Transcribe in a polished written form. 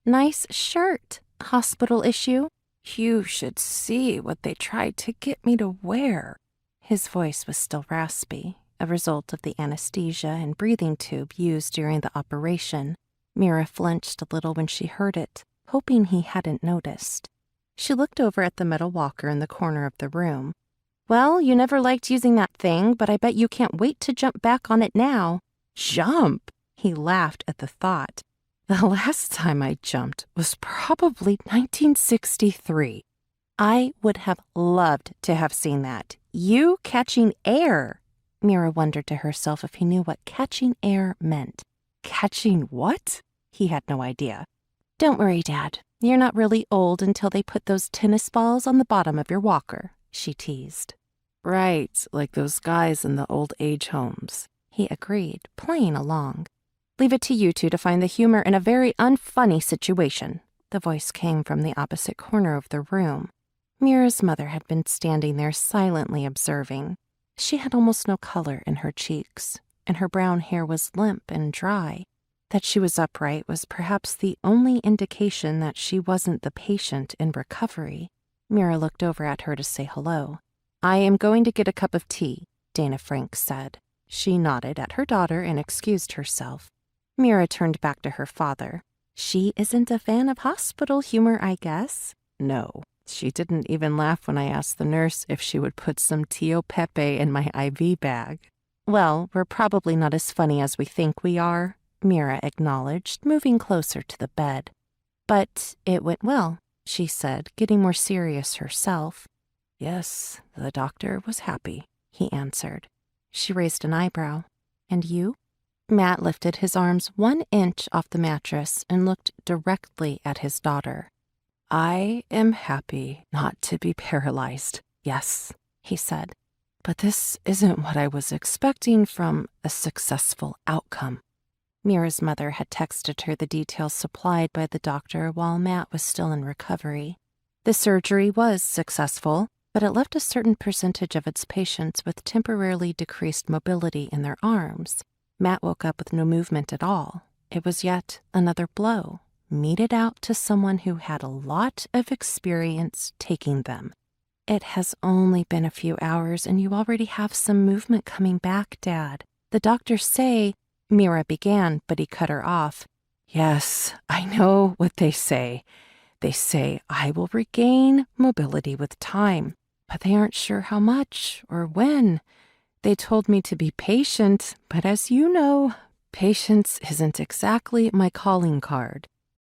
Nice shirt. Hospital issue? You should see what they tried to get me to wear. His voice was still raspy, a result of the anesthesia and breathing tube used during the operation. Mira flinched a little when she heard it, hoping he hadn't noticed. She looked over at the metal walker in the corner of the room. Well, you never liked using that thing, but I bet you can't wait to jump back on it now. Jump? He laughed at the thought. The last time I jumped was probably 1963. I would have loved to have seen that. You catching air. Mira wondered to herself if he knew what catching air meant. Catching what? He had no idea. Don't worry, Dad. You're not really old until they put those tennis balls on the bottom of your walker, she teased. Right, like those guys in the old age homes, he agreed, playing along. Leave it to you two to find the humor in a very unfunny situation. The voice came from the opposite corner of the room. Mira's mother had been standing there silently observing. She had almost no color in her cheeks, and her brown hair was limp and dry. That she was upright was perhaps the only indication that she wasn't the patient in recovery. Mira looked over at her to say hello. I am going to get a cup of tea, Dana Frank said. She nodded at her daughter and excused herself. Mira turned back to her father. She isn't a fan of hospital humor, I guess. No, she didn't even laugh when I asked the nurse if she would put some Tio Pepe in my IV bag. Well, we're probably not as funny as we think we are, Mira acknowledged, moving closer to the bed. But it went well, she said, getting more serious herself. Yes, the doctor was happy, he answered. She raised an eyebrow. And you? Matt lifted his arms 1 inch off the mattress and looked directly at his daughter. I am happy not to be paralyzed, yes, he said. But this isn't what I was expecting from a successful outcome. Mira's mother had texted her the details supplied by the doctor while Matt was still in recovery. The surgery was successful, but it left a certain percentage of its patients with temporarily decreased mobility in their arms. Matt woke up with no movement at all. It was yet another blow, meted out to someone who had a lot of experience taking them. It has only been a few hours and you already have some movement coming back, Dad. The doctors say, Mira began, but he cut her off. Yes, I know what they say. They say I will regain mobility with time, but they aren't sure how much or when. They told me to be patient, but as you know, patience isn't exactly my calling card.